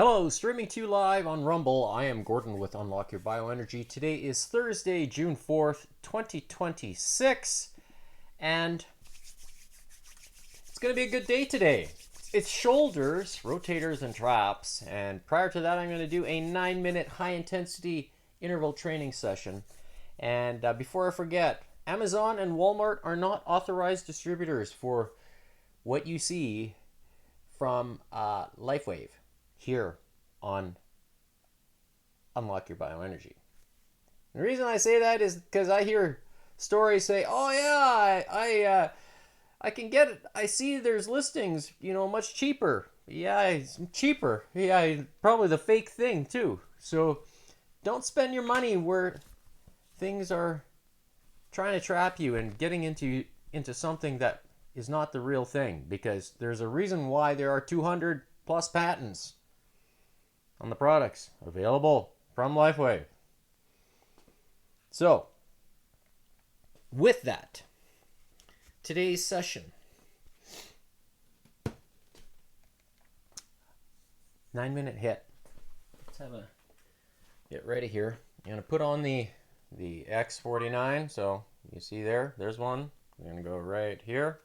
Hello, streaming to you live on Rumble. I am Gordon with Unlock Your Bioenergy. Today is Thursday, June 4th, 2026, and it's going to be a good day today. It's shoulders, rotators, and traps, and prior to that, I'm going to do a 9-minute high-intensity interval training session. And before I forget, Amazon and Walmart are not authorized distributors for what you see from LifeWave here on Unlock Your Bioenergy. The reason I say that is because I hear stories say, "Oh yeah, I can get it. I see there's listings, much cheaper." Yeah, it's cheaper. Yeah, probably the fake thing too. So don't spend your money where things are trying to trap you and getting into something that is not the real thing, because there's a reason why there are 200 plus patents on the products available from LifeWave. So, with that, today's session, 9-minute HIIT. Let's have a get ready here. I'm gonna put on the X49. So you see there's one. I'm gonna go right here.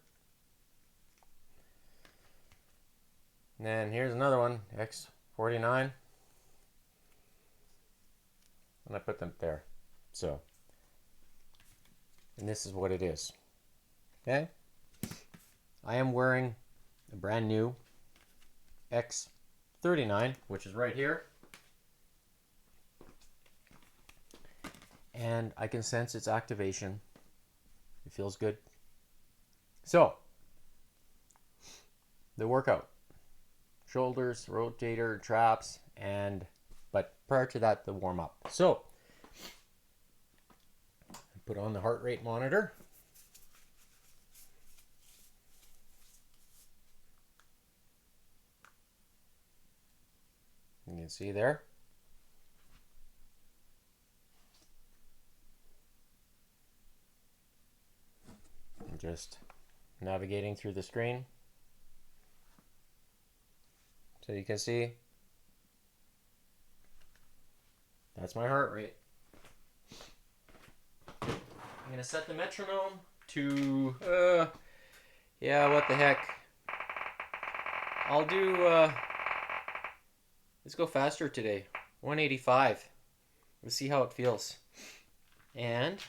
And then here's another one, X49. And I put them there. So, and this is what it is. Okay? I am wearing a brand new X39, which is right here. And I can sense its activation. It feels good. So, the workout. Shoulders, rotator, traps, but prior to that, the warm-up. So, put on the heart rate monitor. You can see there. I'm just navigating through the screen. So you can see that's my heart rate. I'm going to set the metronome to, what the heck. I'll do, let's go faster today. 185. Let's see how it feels. And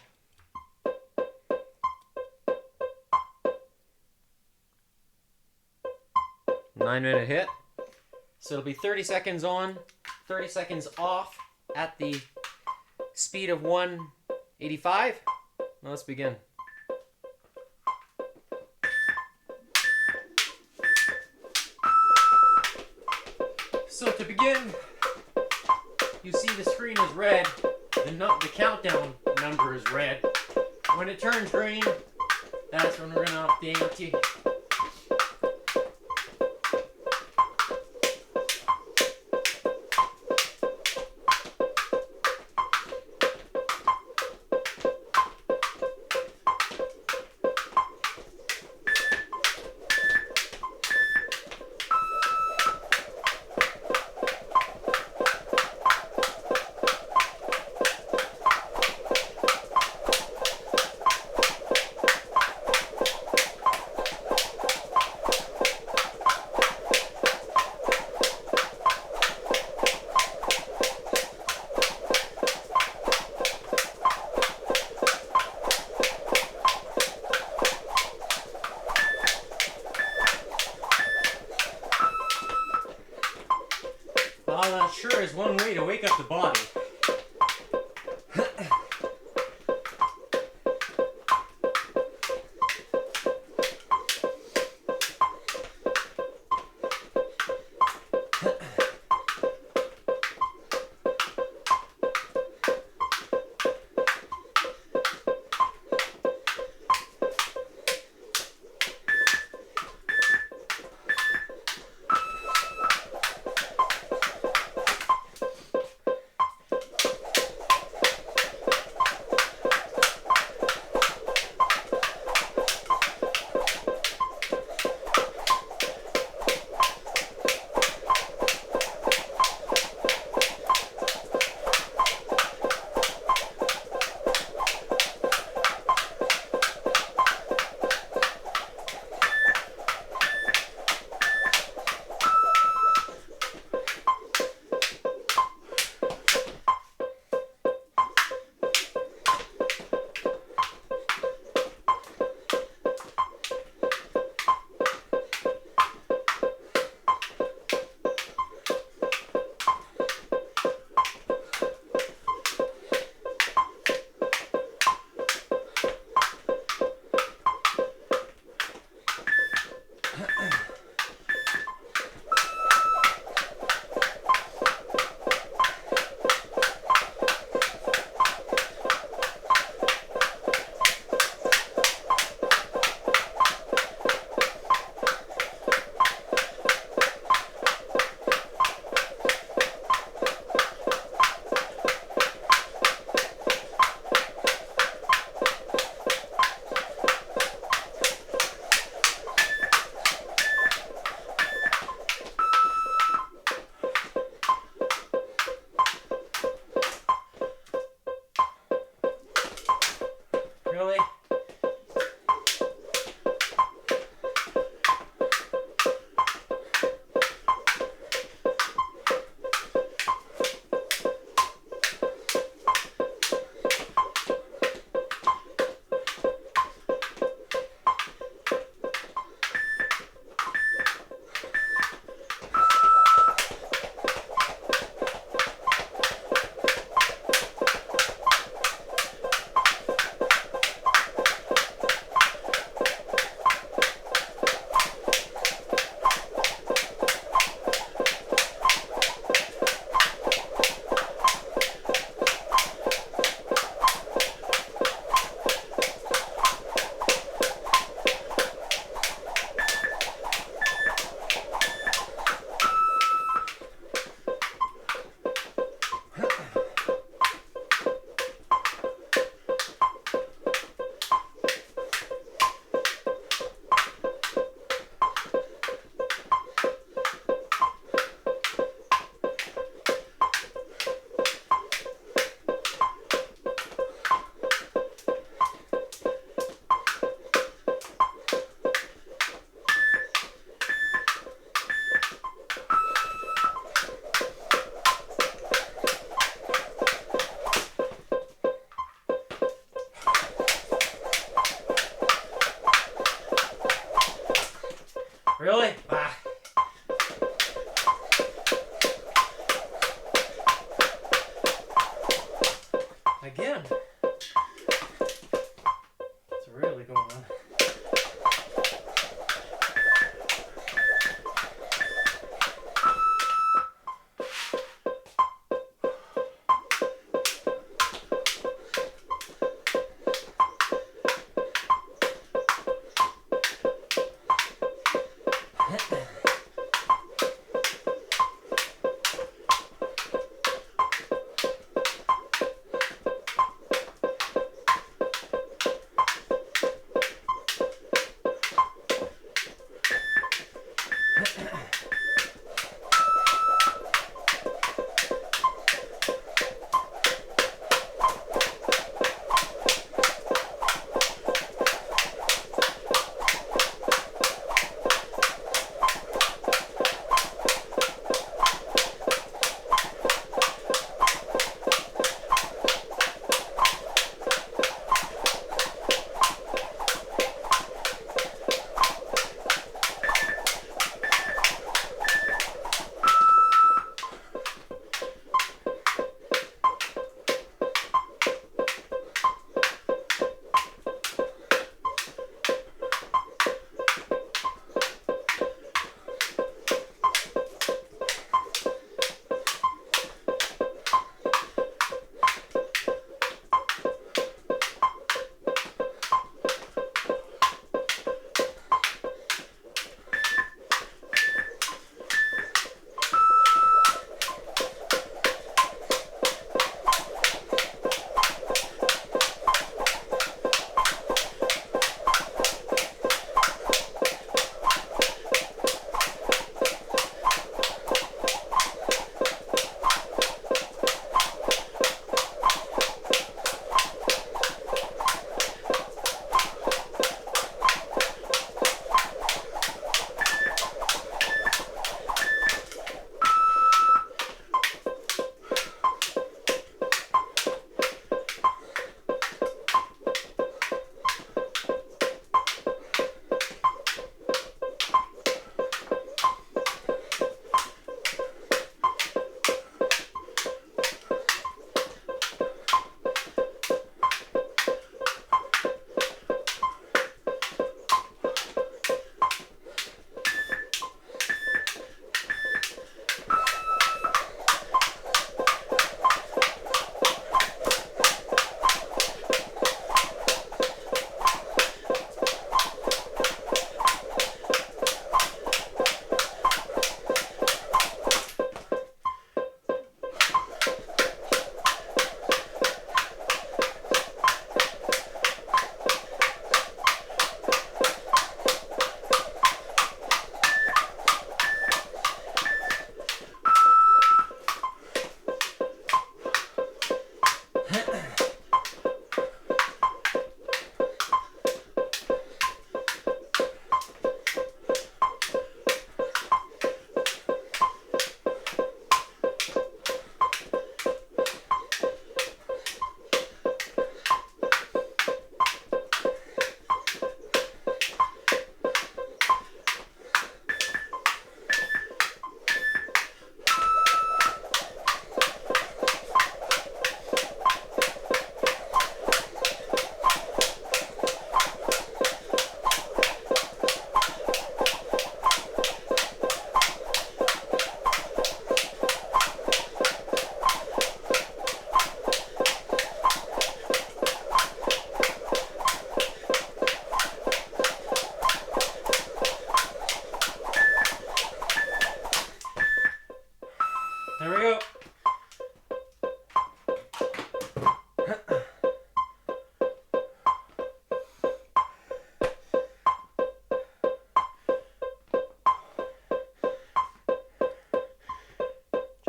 9-minute HIIT. So it'll be 30 seconds on, 30 seconds off at the speed of 185. Now let's begin. So to begin, you see the screen is red, the countdown number is red. When it turns green, that's when we're going to up the ante. Well, that sure is one way to wake up the body.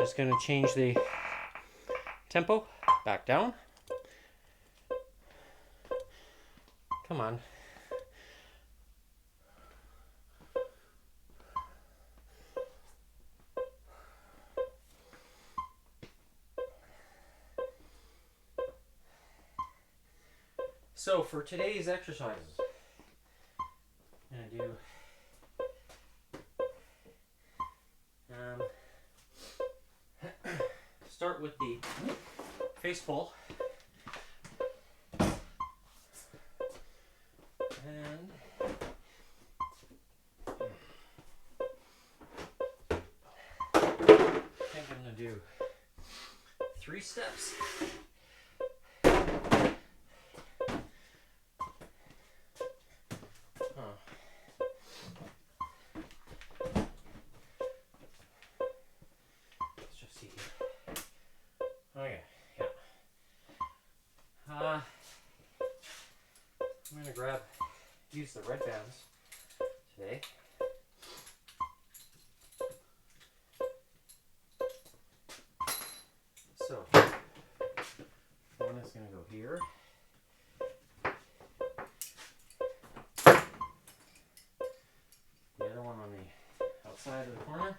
just going to change the tempo back down. Come on. So for today's exercises, I'm going to do start with the face pull. And I think I'm going to do 3 steps. Let's just see here. Okay, yeah. I'm going to use the red bands today. So, one is going to go here. The other one on the outside of the corner.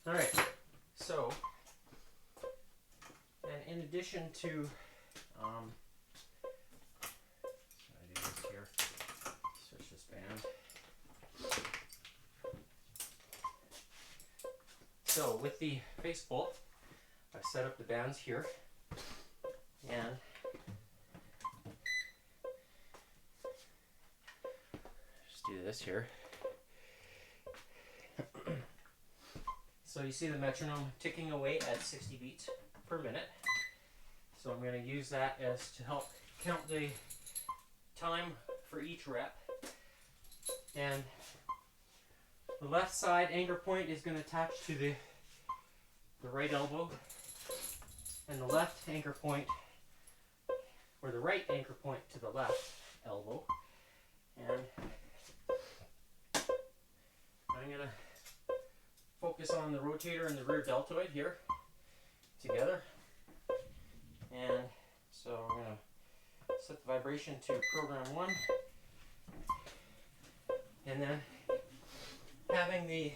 All right, so, and in addition to, I do this here, switch this band. So with the face pull, I've set up the bands here, and just do this here. So you see the metronome ticking away at 60 beats per minute. So I'm going to use that as to help count the time for each rep. And the left side anchor point is going to attach to the right elbow. And the left anchor point, or the right anchor point to the left elbow. And I'm going to focus on the rotator and the rear deltoid here together. And so I'm going to set the vibration to program 1. And then having the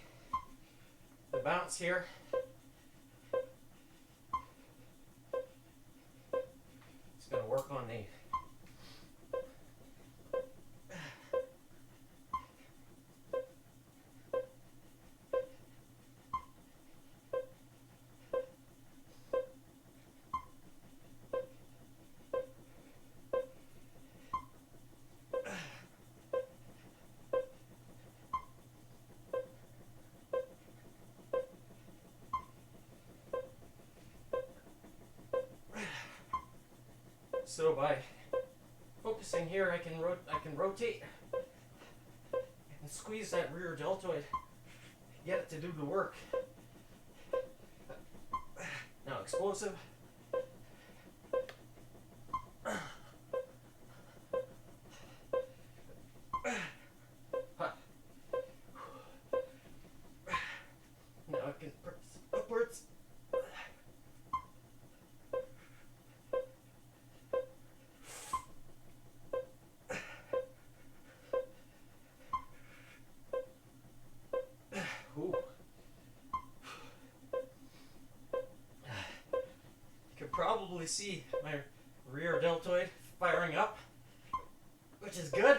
bounce here. It's going to work on the So by focusing here, I can rotate and squeeze that rear deltoid, get it to do the work. Now explosive. Now I can press upwards. Probably see my rear deltoid firing up, which is good.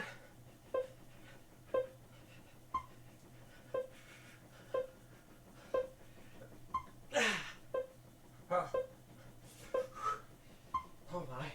Oh my.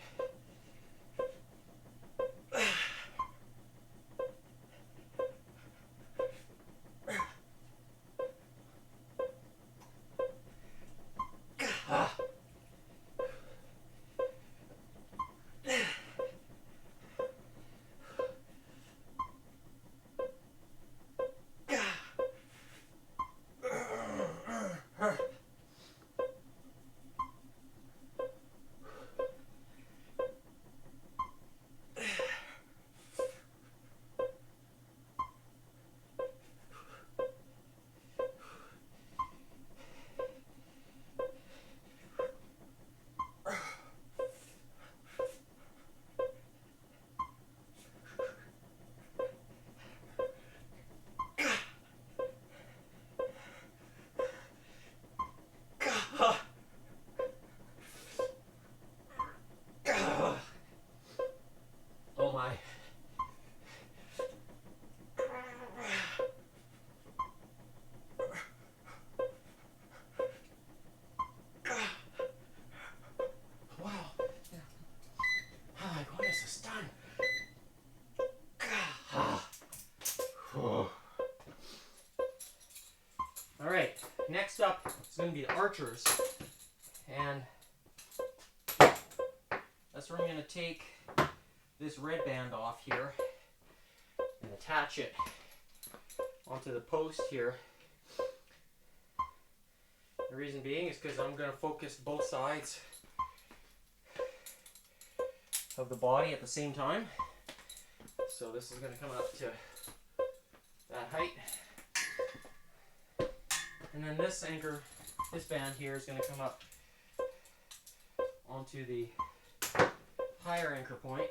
next up is going to be the archers. And that's where I'm going to take this red band off here and attach it onto the post here. The reason being is because I'm going to focus both sides of the body at the same time. So this is going to come up to that height. And then this anchor, this band here is going to come up onto the higher anchor point.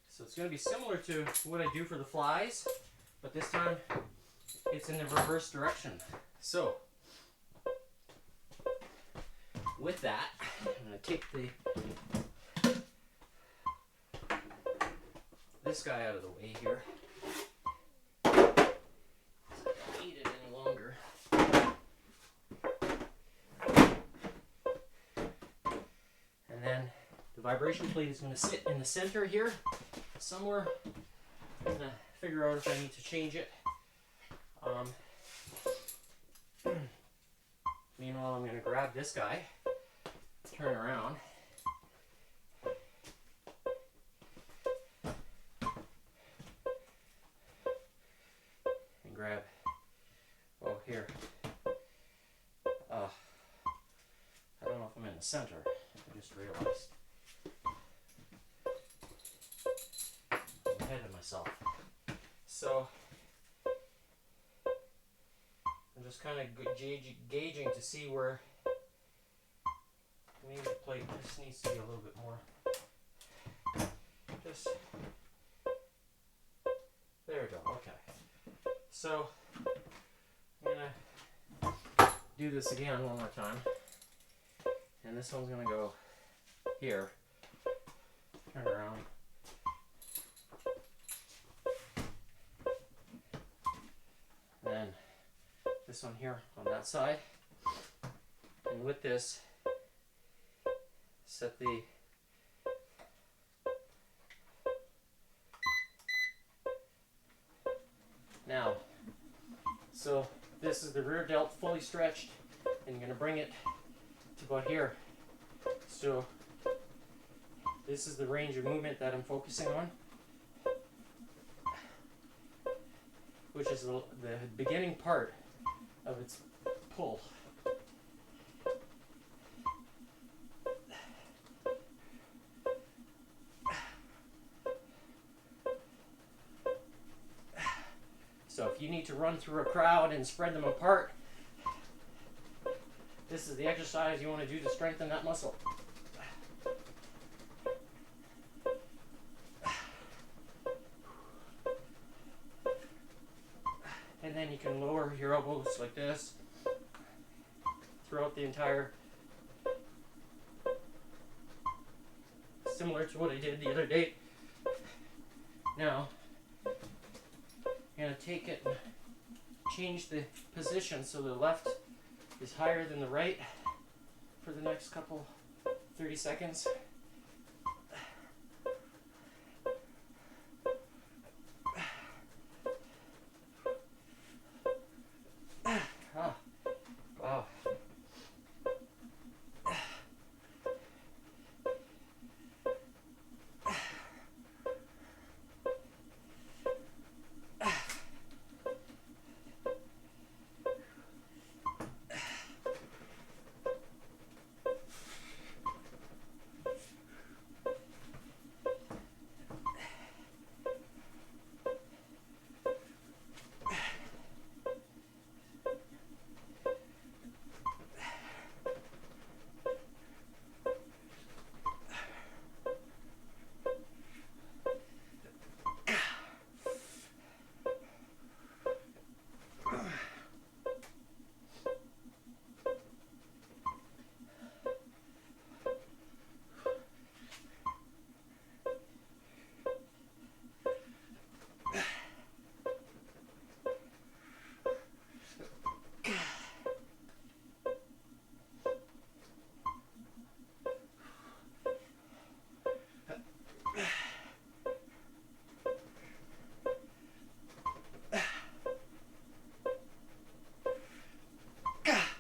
So it's going to be similar to what I do for the flies, but this time it's in the reverse direction. So with that, I'm going to take this guy out of the way here. I don't need it any longer. And then the vibration plate is going to sit in the center here somewhere. I'm going to figure out if I need to change it. Meanwhile, I'm going to grab this guy, turn around, and grab, oh here, I don't know if I'm in the center, I just realized. I'm ahead of myself. So I'm just kind of gauging to see where maybe the plate just needs to be a little bit more. Just there we go. Okay. So I'm gonna do this again one more time, and this one's gonna go here. Turn around. Then this one here on that side, and with this set the now, so this is the rear delt fully stretched, and you're going to bring it to about here. So this is the range of movement that I'm focusing on, which is the beginning part of its pull. So if you need to run through a crowd and spread them apart, this is the exercise you want to do to strengthen that muscle. And then you can lower your elbows like this throughout the entire, similar to what I did the other day. Now, I'm going to take it and change the position so the left is higher than the right for the next couple 30 seconds. Wow.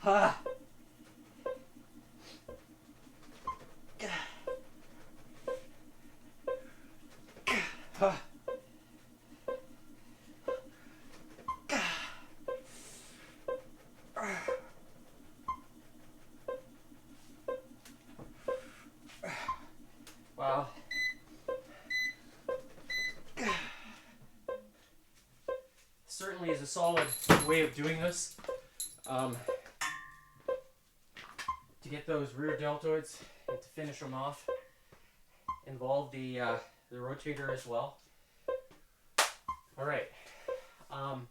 Ha. Ha. Wow. Certainly is a solid way of doing this. To get those rear deltoids and to finish them off, involve the rotator as well. All right.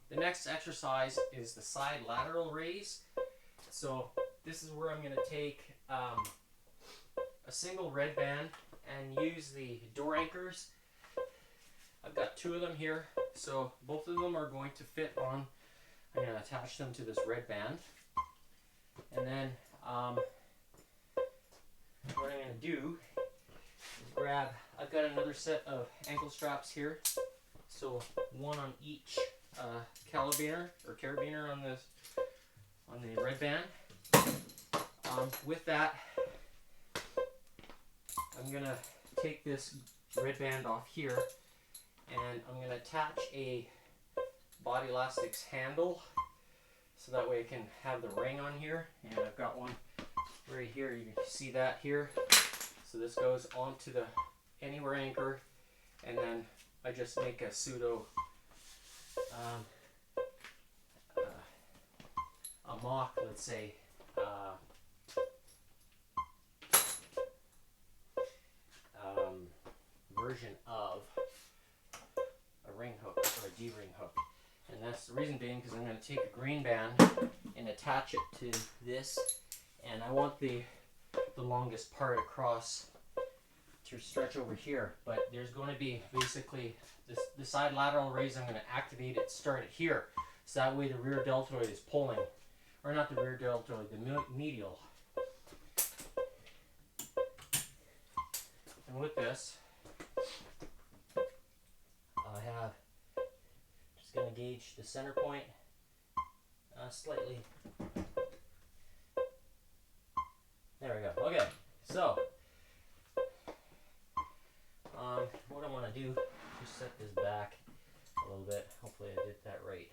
The next exercise is the side lateral raise. So this is where I'm going to take a single red band and use the door anchors. I've got 2 of them here, so both of them are going to fit on. I'm going to attach them to this red band, and then what I'm going to do is grab, I've got another set of ankle straps here, so one on each carabiner on the red band. With that, I'm going to take this red band off here, and I'm going to attach a body elastics handle, so that way I can have the ring on here, and I've got one right here. You can see that here. So this goes onto the anywhere anchor, and then I just make a pseudo a mock, let's say, version of a ring hook or a D-ring hook. And that's the reason being because I'm going to take a green band and attach it to this, and I want the longest part across to stretch over here. But there's going to be basically the side lateral raise. I'm going to activate it, start it here, so that way the rear deltoid is pulling, or not the rear deltoid, the medial. And with this, I have just going to gauge the center point slightly. There we go. Okay, so what I want to do, just set this back a little bit. Hopefully I did that right.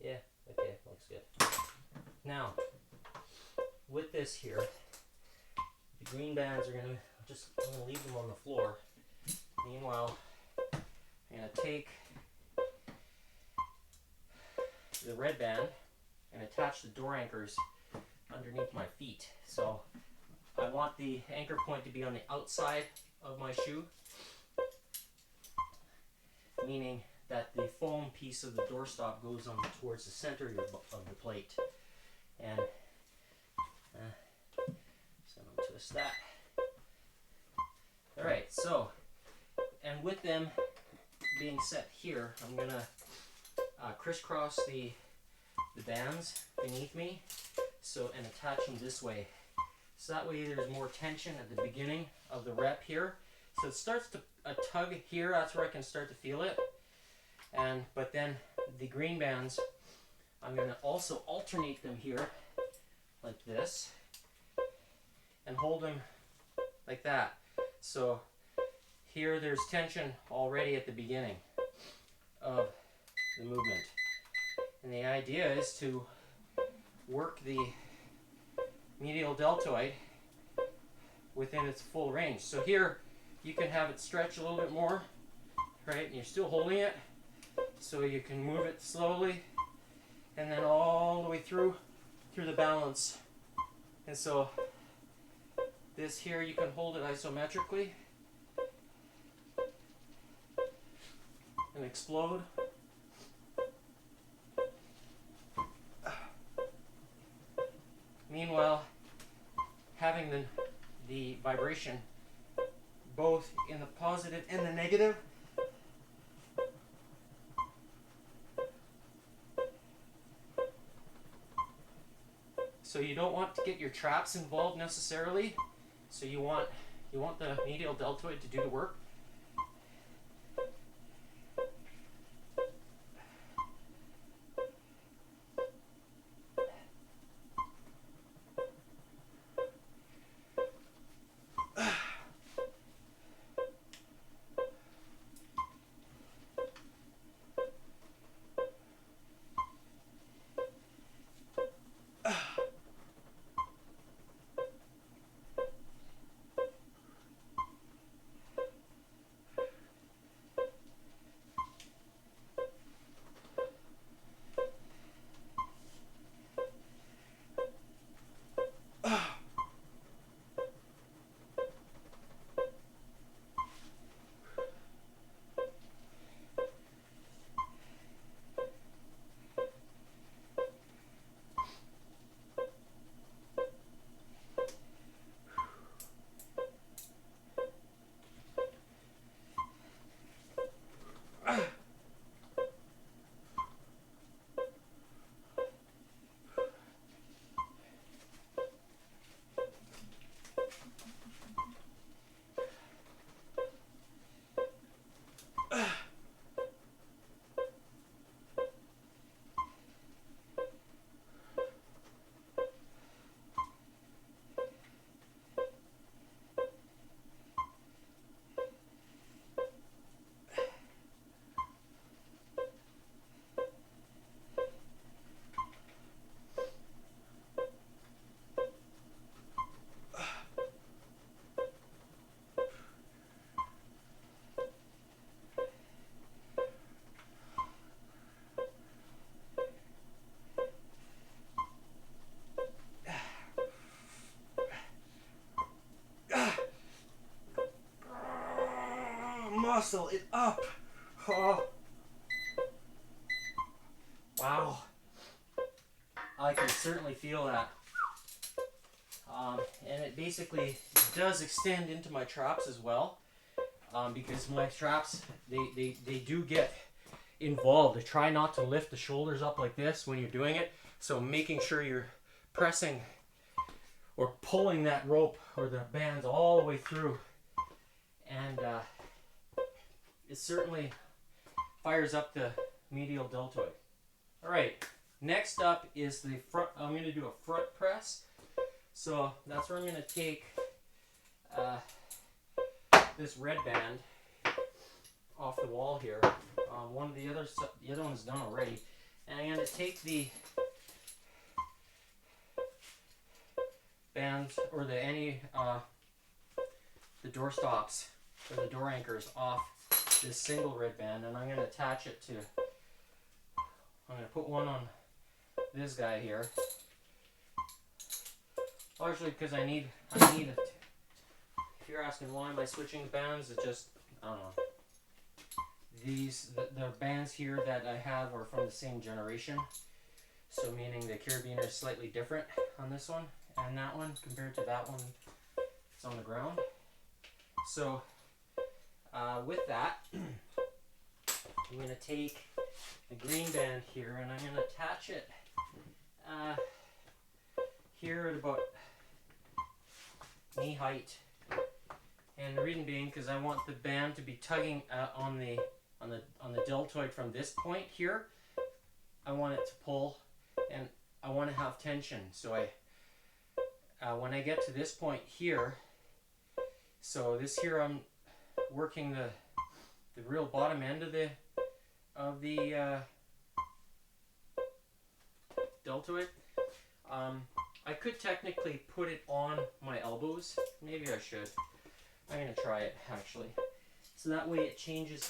Yeah, okay, looks good. Now, with this here, the green bands are I'm going to leave them on the floor. Meanwhile, I'm going to take the red band and attach the door anchors underneath my feet. So I want the anchor point to be on the outside of my shoe, meaning that the foam piece of the doorstop goes on towards the center of the plate. And so I'm going to twist that. Alright, so, and with them being set here, I'm going to crisscross the bands beneath me, and attach them this way. So that way there's more tension at the beginning of the rep here. So it starts to tug here, that's where I can start to feel it. But then the green bands, I'm going to also alternate them here, like this, and hold them like that. So here there's tension already at the beginning of the movement. And the idea is to work the medial deltoid within its full range. So here you can have it stretch a little bit more, right? And you're still holding it, so you can move it slowly and then all the way through the balance. And so this here, you can hold it isometrically and explode. Meanwhile, having the vibration both in the positive and the negative. So you don't want to get your traps involved necessarily. So you want the medial deltoid to do the work. muscle it up. Oh. Wow. I can certainly feel that. And it basically does extend into my traps as well, because my traps, they do get involved. I try not to lift the shoulders up like this when you're doing it, so making sure you're pressing or pulling that rope or the bands all the way through, and it certainly fires up the medial deltoid. All right, next up is the front. I'm going to do a front press. So that's where I'm going to take this red band off the wall here. The other one's done already, and I'm going to take the bands or the door stops or the door anchors off this single red band, and I'm going to attach it to. I'm going to put one on this guy here. Largely because I need it. If you're asking why am I switching the bands, it's just, I don't know. The bands here that I have are from the same generation. So meaning the carabiner is slightly different on this one and that one compared to that one that's on the ground. So with that, I'm going to take the green band here and I'm going to attach it here at about knee height, and the reason being because I want the band to be tugging on the deltoid from this point here. I want it to pull, and I want to have tension. So when I get to this point here, so this here I'm working the real bottom end of the deltoid. I could technically put it on my elbows. Maybe I should. I'm going to try it, actually. So that way it changes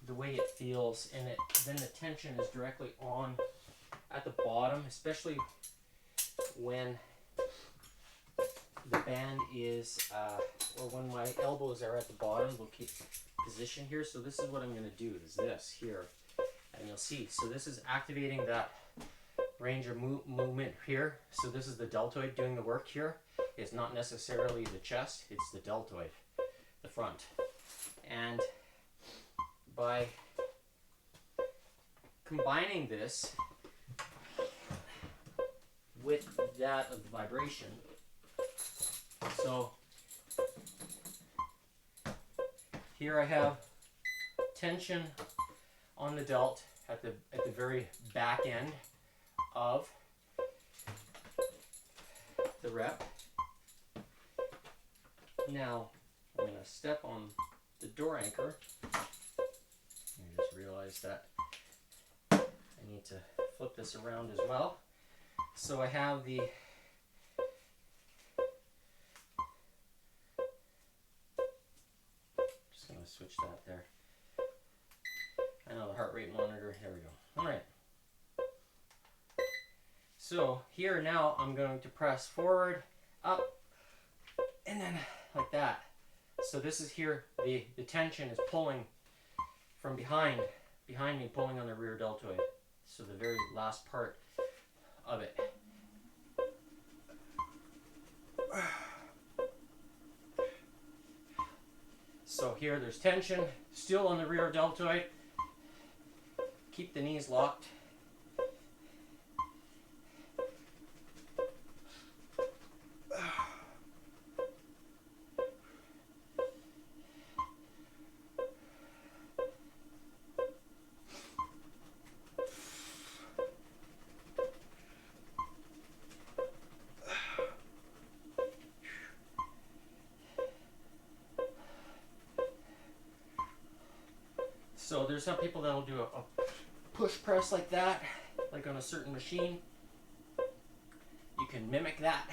the way it feels, and then the tension is directly on at the bottom, especially when the band is, or when my elbows are at the bottom. We'll keep position here. So this is what I'm going to do, is this here. And you'll see. So this is activating that range of movement here. So this is the deltoid doing the work here. It's not necessarily the chest, it's the deltoid, the front. And by combining this with that of the vibration, so here I have tension on the delt at the very back end of the rep. Now I'm going to step on the door anchor. I just realized that I need to flip this around as well. So I have the just going to switch that there. I know the heart rate monitor. There we go. All right. So here now I'm going to press forward, up, and then like that. So this is here, the tension is pulling from behind me, pulling on the rear deltoid. So the very last part of it. So here there's tension still on the rear deltoid. Keep the knees locked. So there's some people that'll do a push press like that, like on a certain machine. You can mimic that.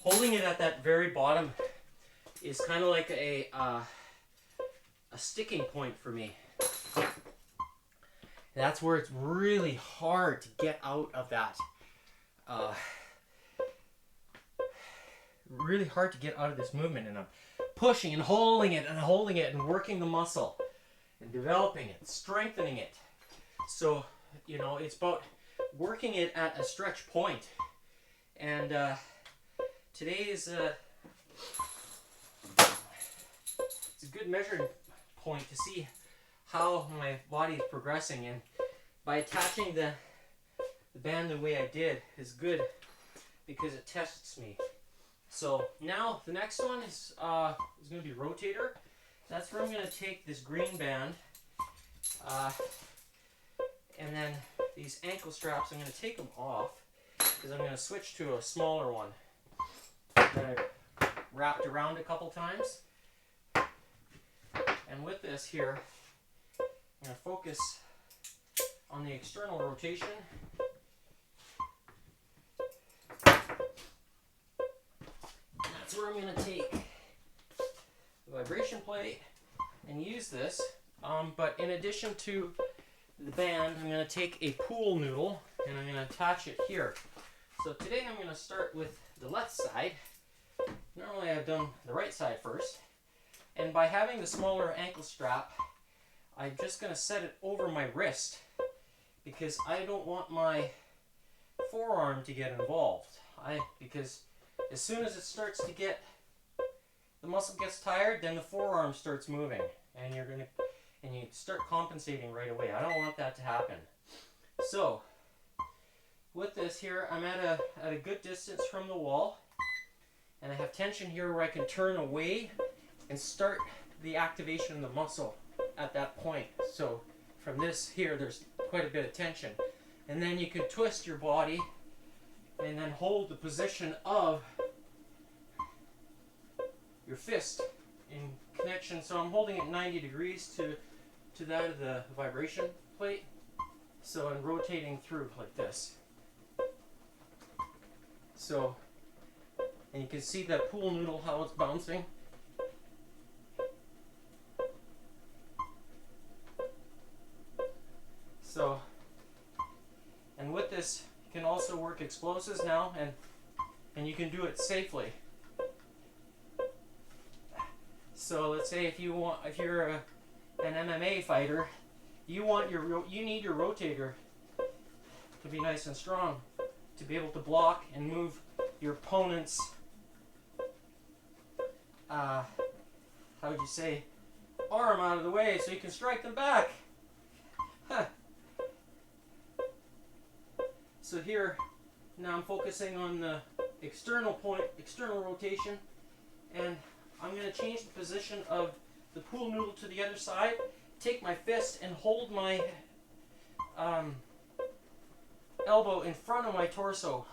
Holding it at that very bottom is kind of like a sticking point for me. That's where it's really hard to get out of that. Really hard to get out of this movement, and I'm pushing and holding it and working the muscle and developing it, strengthening it. So, you know, it's about working it at a stretch point. And today is it's a good measuring point to see how my body is progressing, and by attaching the band the way I did is good because it tests me. So now the next one is going to be rotator. That's where I'm going to take this green band and then these ankle straps, I'm going to take them off because I'm going to switch to a smaller one that I wrapped around a couple times. And with this here, I'm going to focus on the external rotation. That's where I'm going to take the vibration plate and use this. But in addition to the band, I'm going to take a pool noodle and I'm going to attach it here. So today I'm going to start with the left side. Normally I've done the right side first. And by having the smaller ankle strap, I'm just going to set it over my wrist because I don't want my forearm to get involved. Because as soon as it starts to get, the muscle gets tired, then the forearm starts moving, and you start compensating right away. I don't want that to happen. So with this here, I'm at a good distance from the wall, and I have tension here where I can turn away and start the activation of the muscle at that point. So from this here, there's quite a bit of tension, and then you can twist your body and then hold the position of your fist in connection. So I'm holding it 90 degrees to that of the vibration plate. So I'm rotating through like this. So, and you can see that pool noodle, how it's bouncing. So, and with this, you can also work explosives now, and you can do it safely. So let's say if you're an MMA fighter, you need your rotator to be nice and strong, to be able to block and move your opponent's how would you say, arm out of the way so you can strike them back. Huh. So here, now I'm focusing on the external rotation, and I'm going to change the position of the pool noodle to the other side, take my fist and hold my elbow in front of my torso.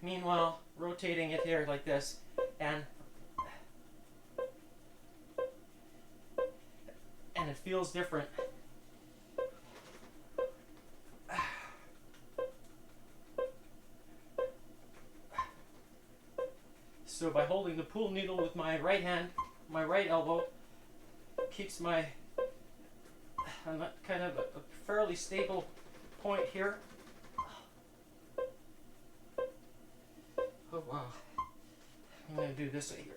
Meanwhile, rotating it here like this, and it feels different. So by holding the pool needle with my right hand, my right elbow, keeps my kind of a fairly stable point here. Oh wow. I'm going to do this way here.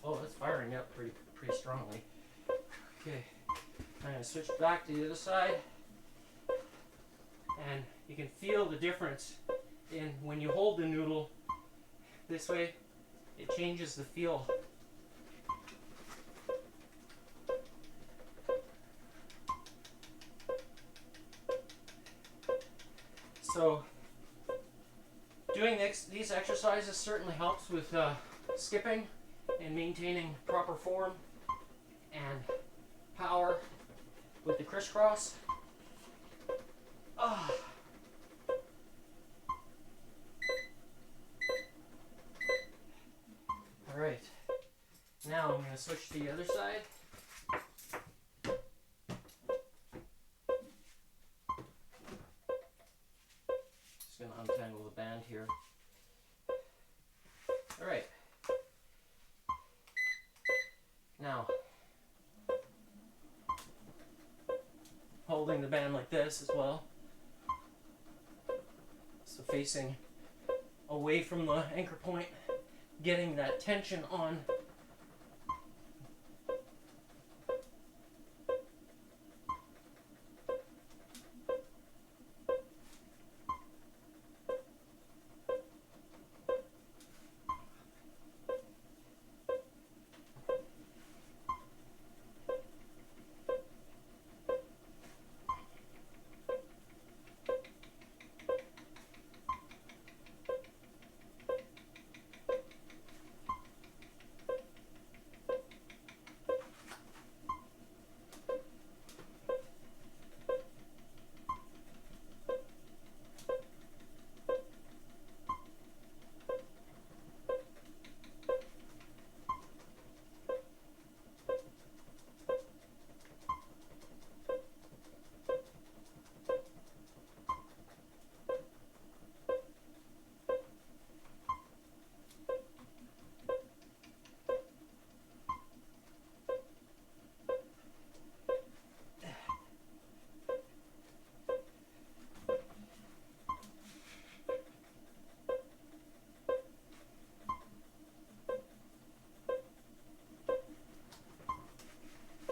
Oh, it's firing up pretty strongly. Okay, I'm going to switch back to the other side, and you can feel the difference in when you hold the noodle this way. It changes the feel. So doing these exercises certainly helps with skipping and maintaining proper form and power with the crisscross. going to switch to the other side. Just going to untangle the band here. All right. Now, holding the band like this as well. So facing away from the anchor point, getting that tension on.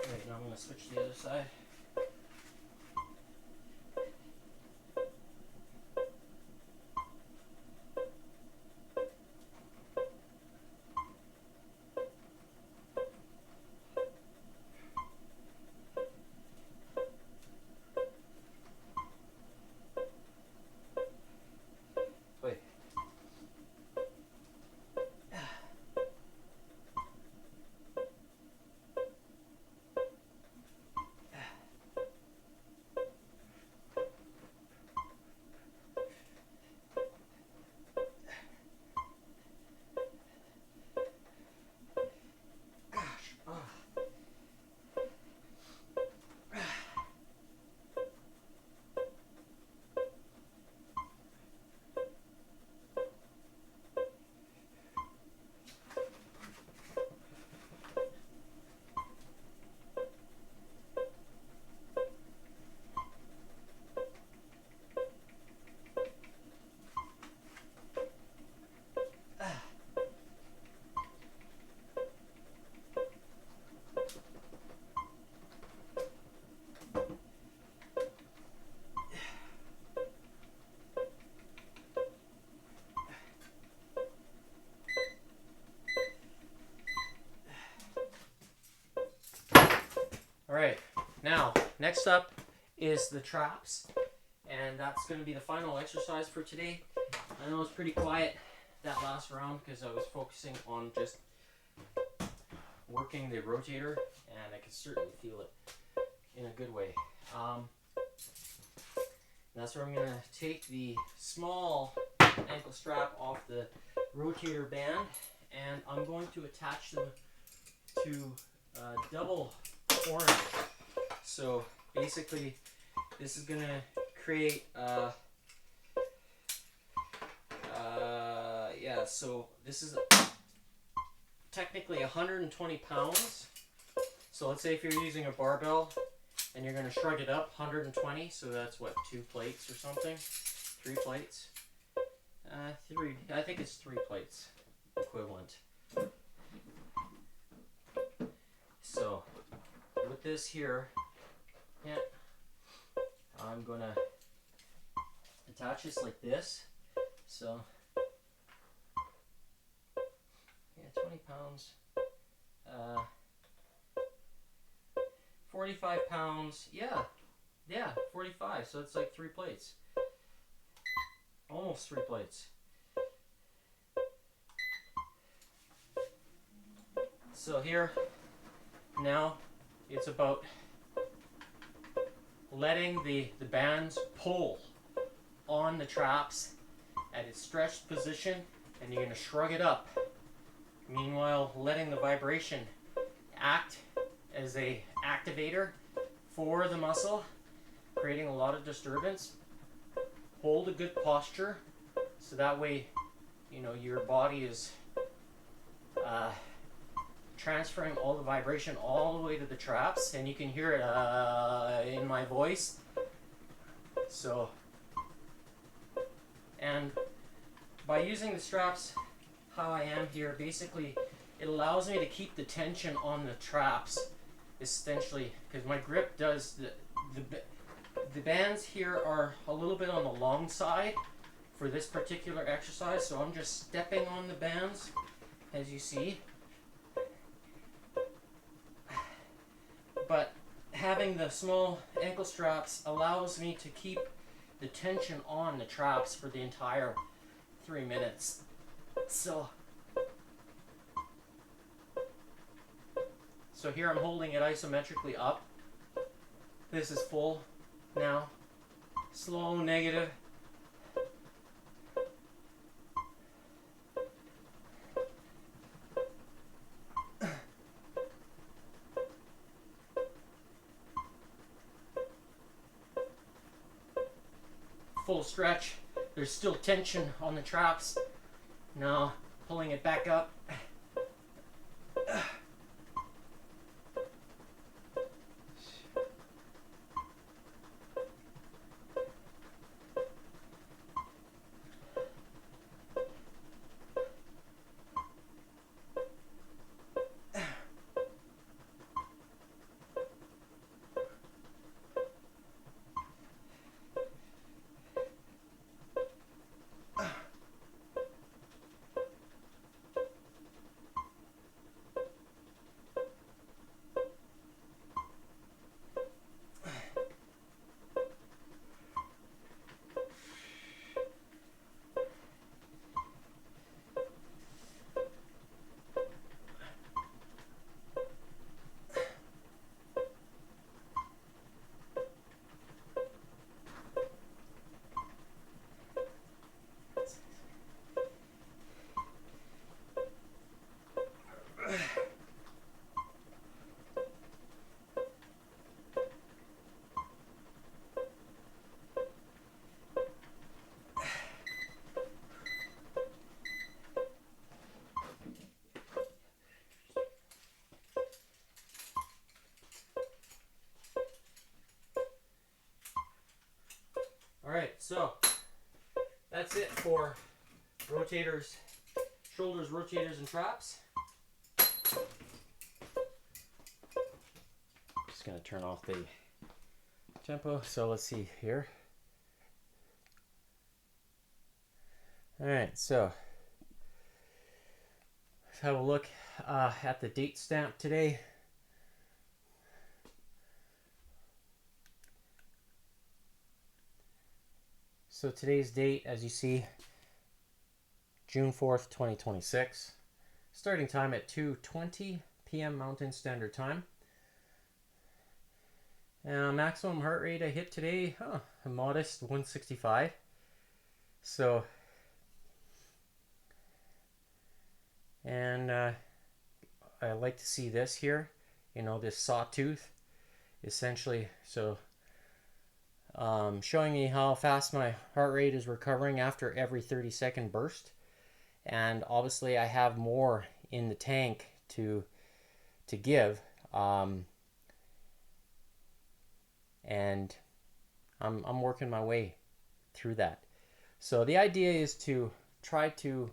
Right, now I'm going to switch to the other side. Wait. All right, now next up is the traps, and that's going to be the final exercise for today. I know it's pretty quiet that last round because I was focusing on just working the rotator, and I can certainly feel it in a good way. That's where I'm going to take the small ankle strap off the rotator band, and I'm going to attach them to double orange. So basically this is going to create so this is technically 120 pounds. So let's say if you're using a barbell and you're going to shrug it up, 120, so that's what, 2 plates or something? 3 plates? Three, I think it's 3 plates equivalent. So with this here, yeah, I'm going to attach this like this. So yeah, 20 pounds, 45 pounds, yeah, 45, so it's like 3 plates, almost 3 plates. So here, now, it's about letting the bands pull on the traps at its stretched position, and you're going to shrug it up. Meanwhile, letting the vibration act as a activator for the muscle, creating a lot of disturbance. Hold a good posture, so that way, you know, your body is transferring all the vibration all the way to the traps, and you can hear it in my voice. So, and by using the straps how I am here, basically it allows me to keep the tension on the traps, essentially, because my grip does the bands here are a little bit on the long side for this particular exercise, so I'm just stepping on the bands, as you see. But having the small ankle straps allows me to keep the tension on the traps for the entire 3 minutes. So here I'm holding it isometrically up. This is full now. Slow, negative. Full stretch. There's still tension on the traps. Now pulling it back up. Alright, so that's it for rotators, shoulders, rotators, and traps. Just going to turn off the tempo. So let's see here. Alright, so let's have a look at the date stamp today. So today's date, as you see, June 4th, 2026. Starting time at 2:20 p.m. Mountain Standard Time. Maximum heart rate I hit today, a modest 165. So, and I like to see this here, you know, this sawtooth, essentially. So, showing me how fast my heart rate is recovering after every 30-second burst. And obviously I have more in the tank to give, and I'm working my way through that. So the idea is to try to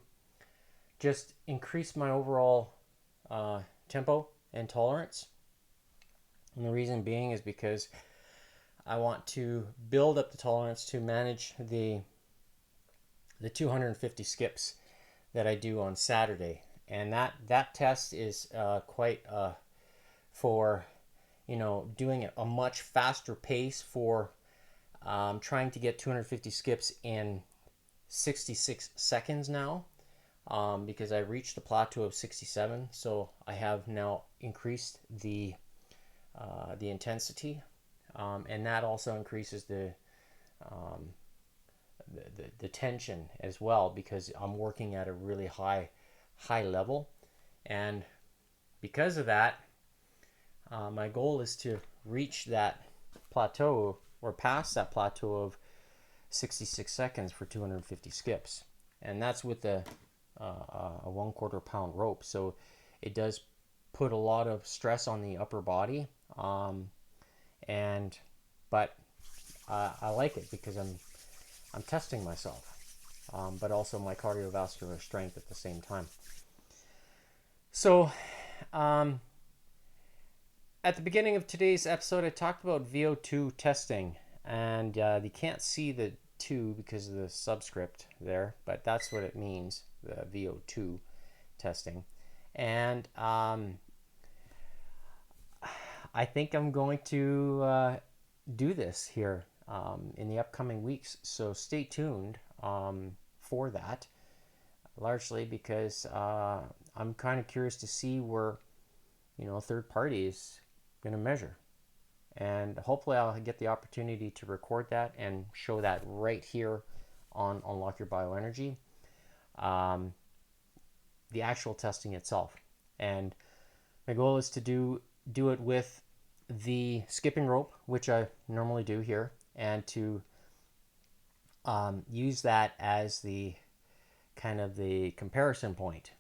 just increase my overall tempo and tolerance, and the reason being is because I want to build up the tolerance to manage the 250 skips that I do on Saturday. And that test is quite for, you know, doing a much faster pace for trying to get 250 skips in 66 seconds now, because I reached the plateau of 67. So I have now increased the intensity, and that also increases the tension as well, because I'm working at a really high level. And because of that, my goal is to reach that plateau or past that plateau of 66 seconds for 250 skips. And that's with a 1/4 pound rope. So it does put a lot of stress on the upper body. But I like it because I'm testing myself, but also my cardiovascular strength at the same time. So at the beginning of today's episode, I talked about VO2 testing, and you can't see the 2 because of the subscript there, but that's what it means, the VO2 testing. And I think I'm going to do this here in the upcoming weeks, so stay tuned for that, largely because I'm kind of curious to see where, third parties going to measure, and hopefully I'll get the opportunity to record that and show that right here on Unlock Your Bioenergy, the actual testing itself. And my goal is to do it with the skipping rope, which I normally do here, and to use that as the kind of the comparison point.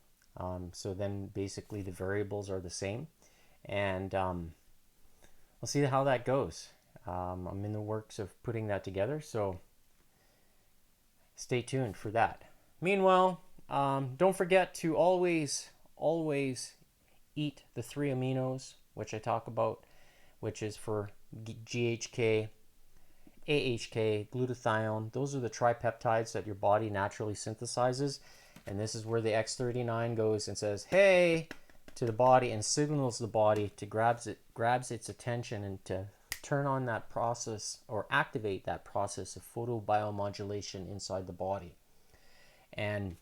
So then basically the variables are the same, and we'll see how that goes. I'm in the works of putting that together, so stay tuned for that. Meanwhile, don't forget to always eat the 3 aminos, which I talk about, which is for GHK, AHK, glutathione. Those are the tripeptides that your body naturally synthesizes, and this is where the X39 goes and says, hey, to the body, and signals the body to grabs its attention and to turn on that process or activate that process of photobiomodulation inside the body. And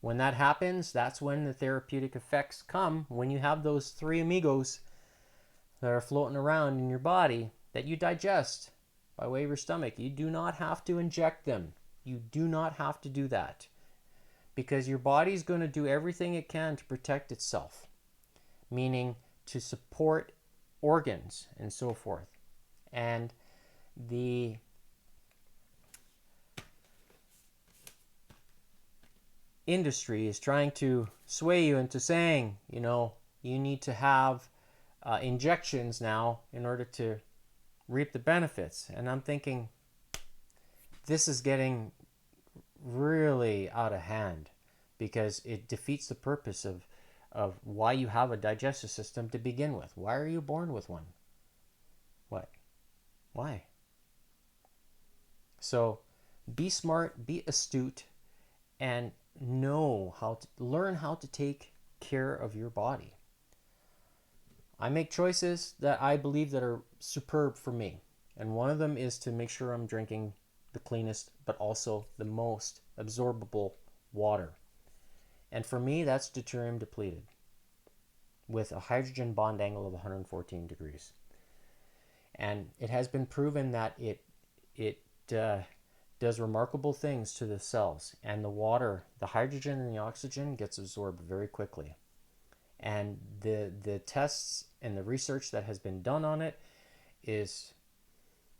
when that happens, that's when the therapeutic effects come, when you have those 3 amigos that are floating around in your body that you digest by way of your stomach. You do not have to inject them. You do not have to do that, because your body's going to do everything it can to protect itself, meaning to support organs and so forth. And the industry is trying to sway you into saying, you need to have injections now in order to reap the benefits. And I'm thinking, this is getting really out of hand, because it defeats the purpose of why you have a digestive system to begin with. Why are you born with one? What? Why? So be smart, be astute, and learn how to take care of your body. I make choices that I believe that are superb for me, and one of them is to make sure I'm drinking the cleanest but also the most absorbable water. And for me, that's deuterium depleted with a hydrogen bond angle of 114 degrees. And it has been proven that it does remarkable things to the cells, and the water, the hydrogen and the oxygen gets absorbed very quickly. And the tests and the research that has been done on it is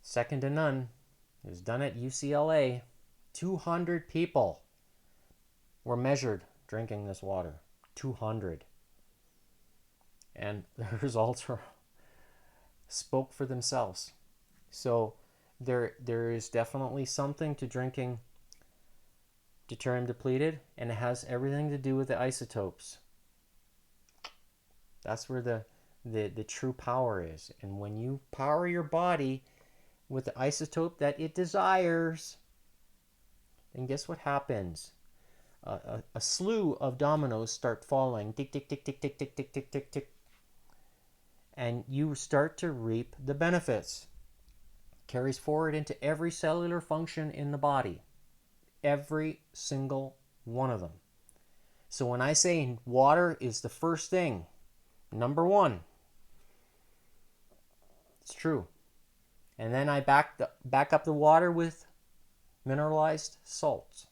second to none. It was done at UCLA. 200 people were measured drinking this water. 200. And the results spoke for themselves. So there is definitely something to drinking deuterium depleted, and it has everything to do with the isotopes. That's where the true power is. And when you power your body with the isotope that it desires, then guess what happens? A slew of dominoes start falling. Tick, tick, tick, tick, tick, tick, tick, tick, tick, tick. And you start to reap the benefits. Carries forward into every cellular function in the body. Every single one of them. So when I say water is the first thing, number one, it's true. And then I back up the water with mineralized salts.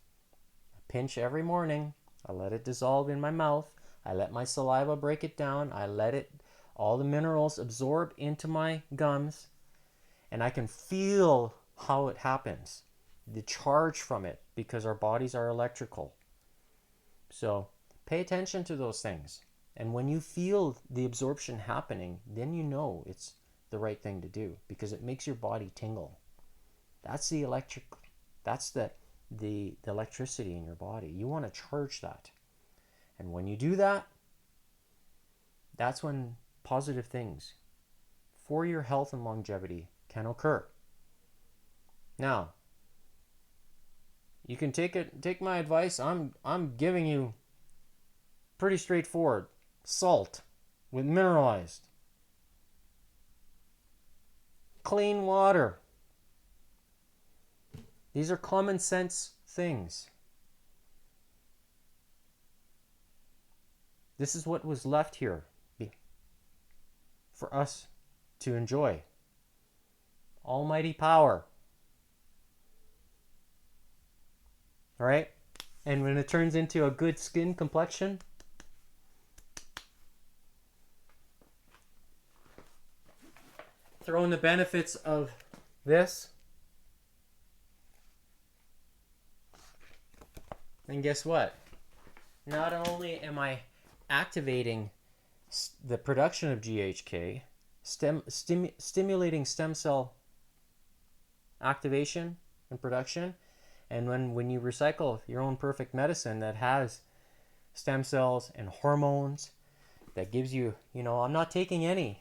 I pinch every morning. I let it dissolve in my mouth. I let my saliva break it down. I let it All the minerals absorb into my gums, and I can feel how it happens. The charge from it, because our bodies are electrical. So pay attention to those things. And when you feel the absorption happening, then you know it's the right thing to do, because it makes your body tingle. That's the electricity in your body. You want to charge that. And when you do that, that's when positive things for your health and longevity can occur. Now, you can take my advice. I'm giving you pretty straightforward. Salt with mineralized. Clean water. These are common sense things. This is what was left here for us to enjoy. Almighty power. All right? And when it turns into a good skin complexion, throw in the benefits of this, and guess what? Not only am I activating the production of GHK, stimulating stem cell activation and production, and when you recycle your own perfect medicine that has stem cells and hormones, that gives you, I'm not taking any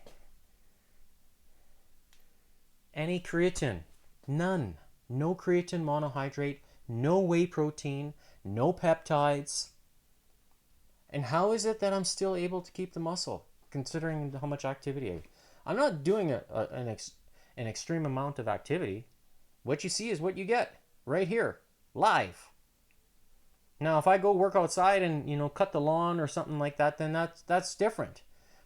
creatine, none, no creatine monohydrate, no whey protein, no peptides. And how is it that I'm still able to keep the muscle, considering how much activity I'm not doing an extreme amount of activity. What you see is what you get right here, live. Now, if I go work outside and cut the lawn or something like that, then that's different.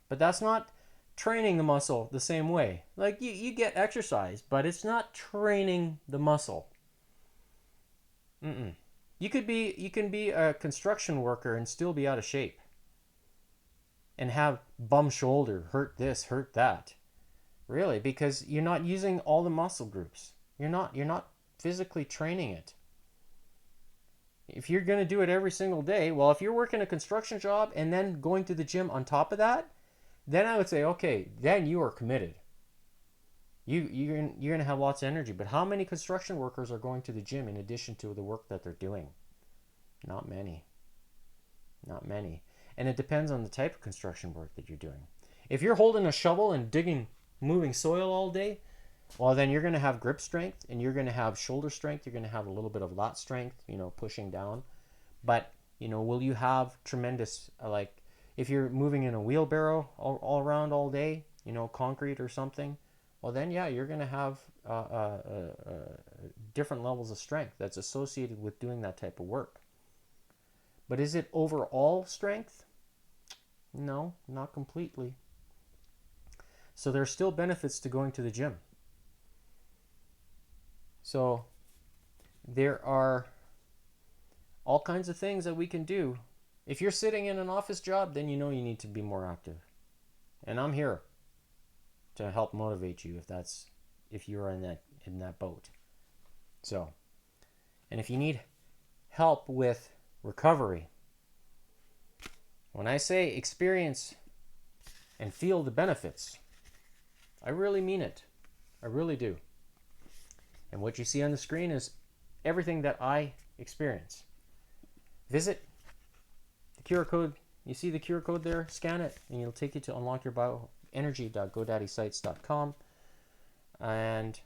But that's not training the muscle the same way. Like you get exercise, but it's not training the muscle. You can be a construction worker and still be out of shape, and have bum shoulder, hurt this, hurt that. Really, because you're not using all the muscle groups. You're not physically training it. If you're going to do it every single day, well, if you're working a construction job and then going to the gym on top of that, then I would say, okay, then you are committed. You're going to have lots of energy. But how many construction workers are going to the gym in addition to the work that they're doing? Not many. Not many. And it depends on the type of construction work that you're doing. If you're holding a shovel and moving soil all day, well, then you're going to have grip strength, and you're going to have shoulder strength. You're going to have a little bit of lat strength, pushing down. But, will you have tremendous, if you're moving in a wheelbarrow all around all day, concrete or something, well, then, yeah, you're going to have different levels of strength that's associated with doing that type of work. But is it overall strength? No, not completely. So there are still benefits to going to the gym. So there are all kinds of things that we can do. If you're sitting in an office job, then you need to be more active. And I'm here to help motivate you if you're in that boat. So, and if you need help with recovery, when I say experience and feel the benefits, I really mean it. I really do. And what you see on the screen is everything that I experience. Visit the QR code. You see the QR code there? Scan it, and it'll take you to unlockyourbioenergy.godaddysites.com. And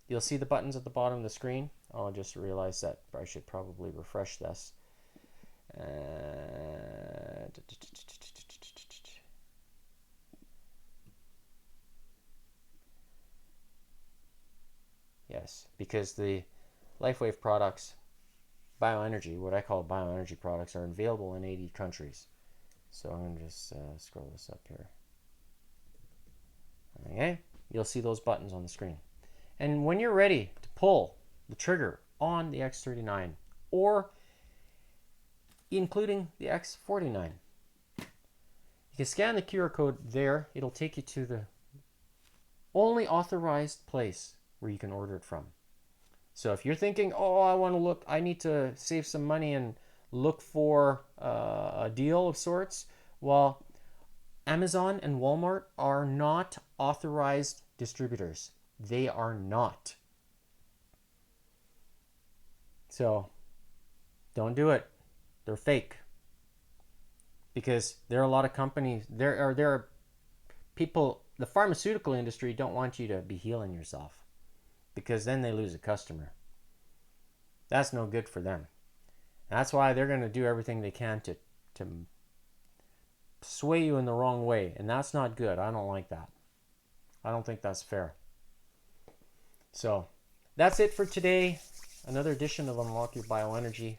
you'll see the buttons at the bottom of the screen. Oh, I just realized that I should probably refresh this. Yes, because the LifeWave products, bioenergy, what I call bioenergy products, are available in 80 countries. So I'm going to just scroll this up here. Okay, you'll see those buttons on the screen. And when you're ready to pull the trigger on the X39, or including the X49, You can scan the QR code there. It'll take you to the only authorized place where you can order it from. So if you're thinking, oh, I need to save some money and look for a deal of sorts, well, Amazon and Walmart are not authorized distributors. They are not. So don't do it. They're fake. Because there are a lot of companies, there are people, the pharmaceutical industry don't want you to be healing yourself, because then they lose a customer. That's no good for them. That's why they're going to do everything they can to sway you in the wrong way, and that's not good. I don't like that. I don't think that's fair. So that's it for today. Another edition of Unlock Your Bioenergy.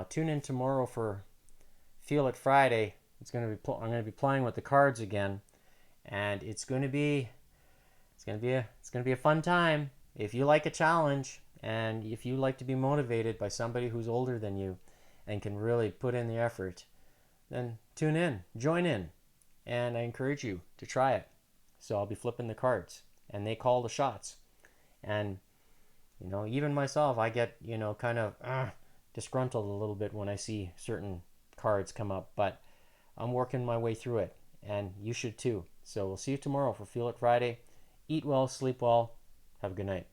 Tune in tomorrow for Feel It Friday. I'm going to be playing with the cards again, and it's going to be a fun time. If you like a challenge, and if you like to be motivated by somebody who's older than you and can really put in the effort, then tune in, join in, and I encourage you to try it. So I'll be flipping the cards, and they call the shots. And even myself, I get kind of disgruntled a little bit when I see certain cards come up, but I'm working my way through it, and you should too. So we'll see you tomorrow for Feel It Friday. Eat well, sleep well. Have a good night.